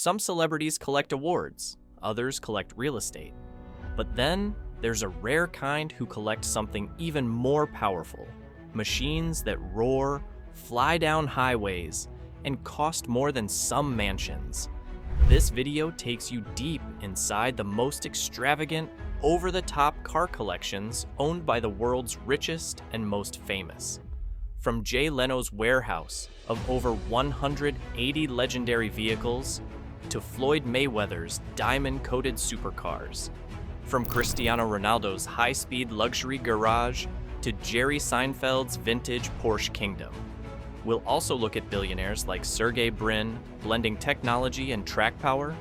Some celebrities collect awards, others collect real estate. But then, there's a rare kind who collect something even more powerful. Machines that roar, fly down highways, and cost more than some mansions. This video takes you deep inside the most extravagant, over-the-top car collections owned by the world's richest and most famous. From Jay Leno's warehouse of over 180 legendary vehicles to Floyd Mayweather's diamond-coated supercars. From Cristiano Ronaldo's high-speed luxury garage to Jerry Seinfeld's vintage Porsche kingdom. We'll also look at billionaires like Sergey Brin blending technology and track power,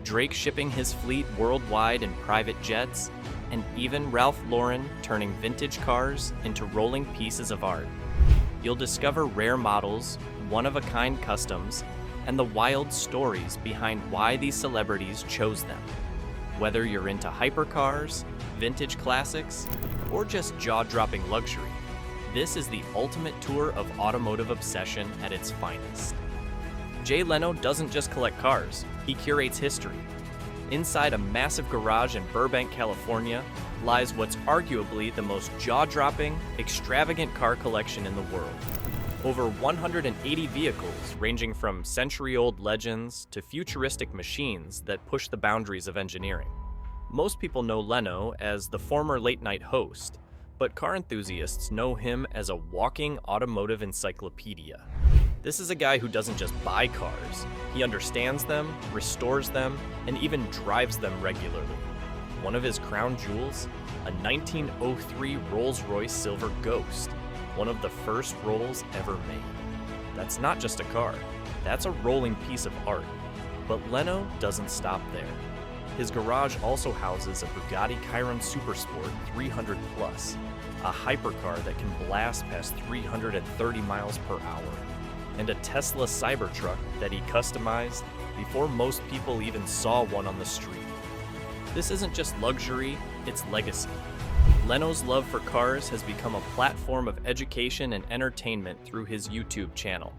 Drake shipping his fleet worldwide in private jets, and even Ralph Lauren turning vintage cars into rolling pieces of art. You'll discover rare models, one-of-a-kind customs, and the wild stories behind why these celebrities chose them. Whether you're into hypercars, vintage classics, or just jaw-dropping luxury, this is the ultimate tour of automotive obsession at its finest. Jay Leno doesn't just collect cars, he curates history. Inside a massive garage in Burbank, California, lies what's arguably the most jaw-dropping, extravagant car collection in the world. Over 180 vehicles ranging from century-old legends to futuristic machines that push the boundaries of engineering. Most people know Leno as the former late-night host, but car enthusiasts know him as a walking automotive encyclopedia. This is a guy who doesn't just buy cars, he understands them, restores them, and even drives them regularly. One of his crown jewels, a 1903 Rolls-Royce Silver Ghost, one of the first Rolls ever made. That's not just a car, that's a rolling piece of art. But Leno doesn't stop there. His garage also houses a Bugatti Chiron Supersport 300 Plus, a hypercar that can blast past 330 miles per hour, and a Tesla Cybertruck that he customized before most people even saw one on the street. This isn't just luxury, it's legacy. Leno's love for cars has become a platform of education and entertainment through his YouTube channel,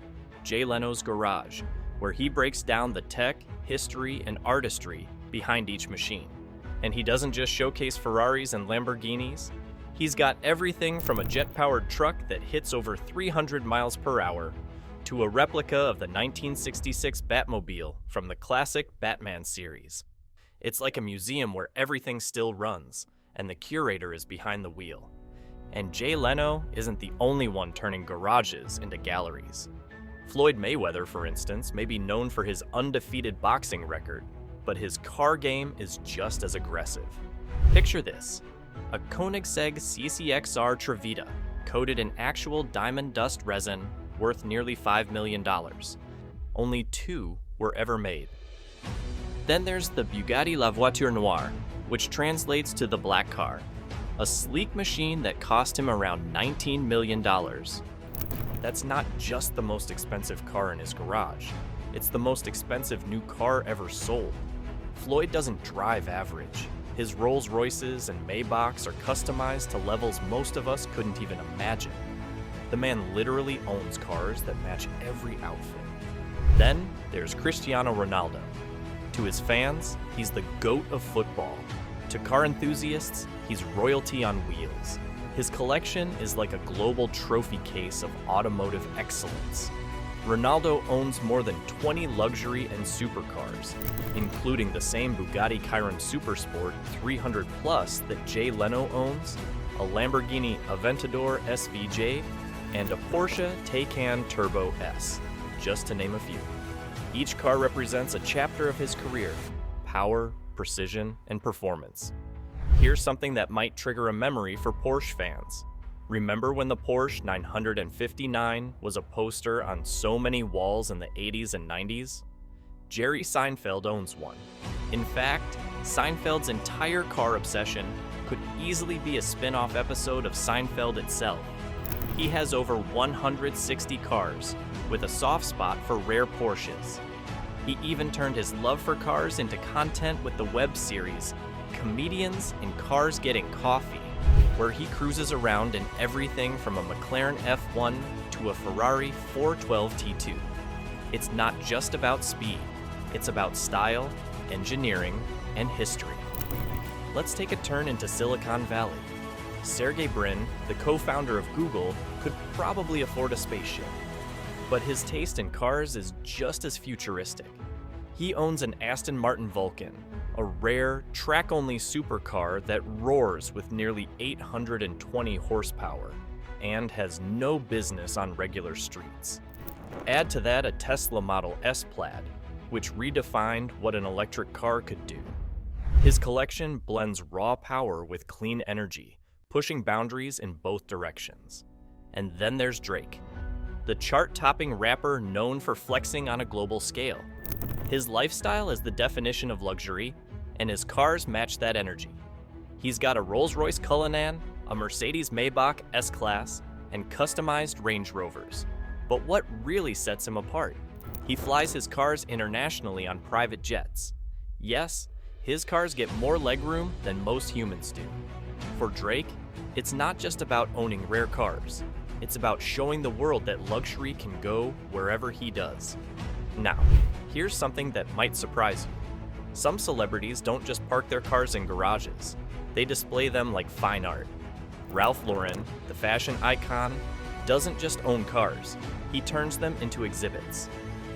Jay Leno's Garage, where he breaks down the tech, history, and artistry behind each machine. And he doesn't just showcase Ferraris and Lamborghinis, he's got everything from a jet-powered truck that hits over 300 miles per hour to a replica of the 1966 Batmobile from the classic Batman series. It's like a museum where everything still runs, and the curator is behind the wheel. And Jay Leno isn't the only one turning garages into galleries. Floyd Mayweather, for instance, may be known for his undefeated boxing record, but his car game is just as aggressive. Picture this, a Koenigsegg CCXR Trevita, coated in actual diamond dust resin worth nearly $5 million. Only 2 were ever made. Then there's the Bugatti La Voiture Noire, which translates to the black car, a sleek machine that cost him around $19 million. That's not just the most expensive car in his garage, it's the most expensive new car ever sold. Floyd doesn't drive average. His Rolls Royces and Maybachs are customized to levels most of us couldn't even imagine. The man literally owns cars that match every outfit. Then there's Cristiano Ronaldo. To his fans, he's the GOAT of football. To car enthusiasts, he's royalty on wheels. His collection is like a global trophy case of automotive excellence. Ronaldo owns more than 20 luxury and supercars, including the same Bugatti Chiron Supersport 300 Plus that Jay Leno owns, a Lamborghini Aventador SVJ, and a Porsche Taycan Turbo S, just to name a few. Each car represents a chapter of his career: power, precision, and performance. Here's something that might trigger a memory for Porsche fans. Remember when the Porsche 959 was a poster on so many walls in the 80s and 90s? Jerry Seinfeld owns one. In fact, Seinfeld's entire car obsession could easily be a spin-off episode of Seinfeld itself. He has over 160 cars, with a soft spot for rare Porsches. He even turned his love for cars into content with the web series Comedians in Cars Getting Coffee, where he cruises around in everything from a McLaren F1 to a Ferrari 412 T2. It's not just about speed, It's about style, engineering, and history. Let's take a turn into Silicon Valley. Sergey Brin, the co-founder of Google, could probably afford a spaceship. But his taste in cars is just as futuristic. He owns an Aston Martin Vulcan, a rare, track-only supercar that roars with nearly 820 horsepower and has no business on regular streets. Add to that a Tesla Model S Plaid, which redefined what an electric car could do. His collection blends raw power with clean energy, pushing boundaries in both directions. And then there's Drake, the chart-topping rapper known for flexing on a global scale. His lifestyle is the definition of luxury, and his cars match that energy. He's got a Rolls-Royce Cullinan, a Mercedes Maybach S-Class, and customized Range Rovers. But what really sets him apart? He flies his cars internationally on private jets. Yes, his cars get more legroom than most humans do. For Drake, it's not just about owning rare cars. It's about showing the world that luxury can go wherever he does. Now, here's something that might surprise you. Some celebrities don't just park their cars in garages. They display them like fine art. Ralph Lauren, the fashion icon, doesn't just own cars. He turns them into exhibits.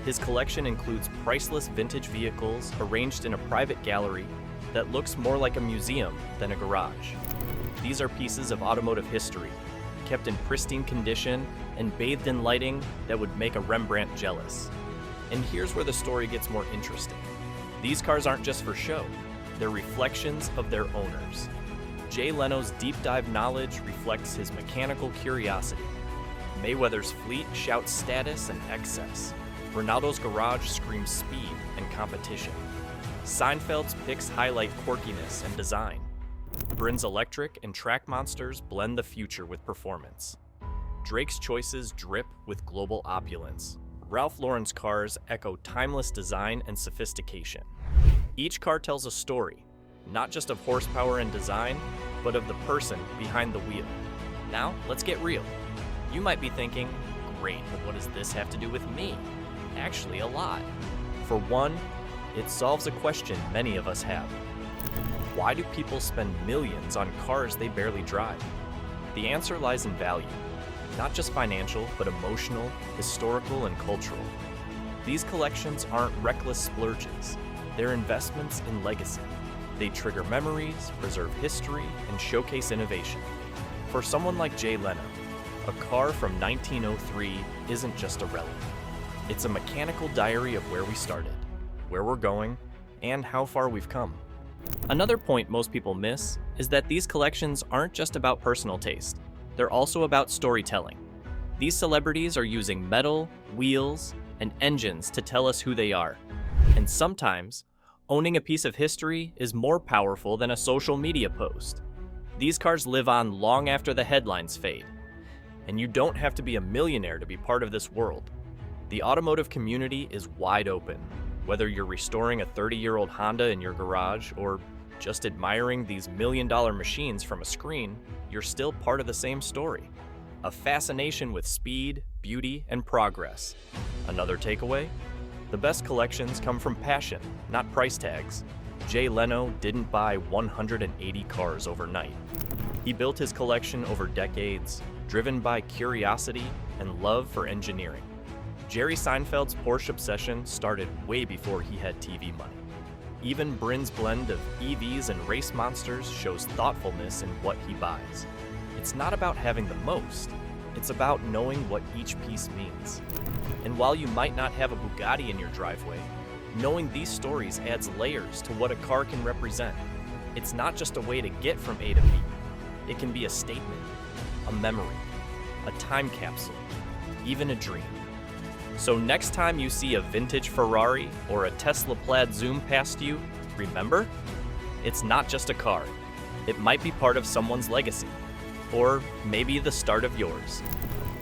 His collection includes priceless vintage vehicles arranged in a private gallery that looks more like a museum than a garage. These are pieces of automotive history, kept in pristine condition and bathed in lighting that would make a Rembrandt jealous. And here's where the story gets more interesting. These cars aren't just for show, they're reflections of their owners. Jay Leno's deep dive knowledge reflects his mechanical curiosity. Mayweather's fleet shouts status and excess. Ronaldo's garage screams speed and competition. Seinfeld's picks highlight quirkiness and design. Brin's electric and track monsters blend the future with performance. Drake's choices drip with global opulence. Ralph Lauren's cars echo timeless design and sophistication. Each car tells a story, not just of horsepower and design, but of the person behind the wheel. Now, let's get real. You might be thinking, great, but what does this have to do with me? Actually, a lot. For one, it solves a question many of us have. Why do people spend millions on cars they barely drive? The answer lies in value. Not just financial, but emotional, historical, and cultural. These collections aren't reckless splurges. They're investments in legacy. They trigger memories, preserve history, and showcase innovation. For someone like Jay Leno, a car from 1903 isn't just a relic. It's a mechanical diary of where we started, where we're going, and how far we've come. Another point most people miss is that these collections aren't just about personal taste. They're also about storytelling. These celebrities are using metal, wheels, and engines to tell us who they are. And sometimes, owning a piece of history is more powerful than a social media post. These cars live on long after the headlines fade. And you don't have to be a millionaire to be part of this world. The automotive community is wide open. Whether you're restoring a 30-year-old Honda in your garage or just admiring these million-dollar machines from a screen, you're still part of the same story. A fascination with speed, beauty, and progress. Another takeaway? The best collections come from passion, not price tags. Jay Leno didn't buy 180 cars overnight. He built his collection over decades, driven by curiosity and love for engineering. Jerry Seinfeld's Porsche obsession started way before he had TV money. Even Brin's blend of EVs and race monsters shows thoughtfulness in what he buys. It's not about having the most, it's about knowing what each piece means. And while you might not have a Bugatti in your driveway, knowing these stories adds layers to what a car can represent. It's not just a way to get from A to B. It can be a statement, a memory, a time capsule, even a dream. So next time you see a vintage Ferrari or a Tesla Plaid zoom past you, remember? It's not just a car. It might be part of someone's legacy, or maybe the start of yours.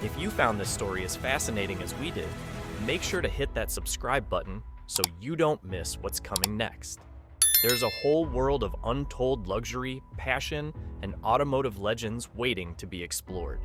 If you found this story as fascinating as we did, make sure to hit that subscribe button so you don't miss what's coming next. There's a whole world of untold luxury, passion, and automotive legends waiting to be explored.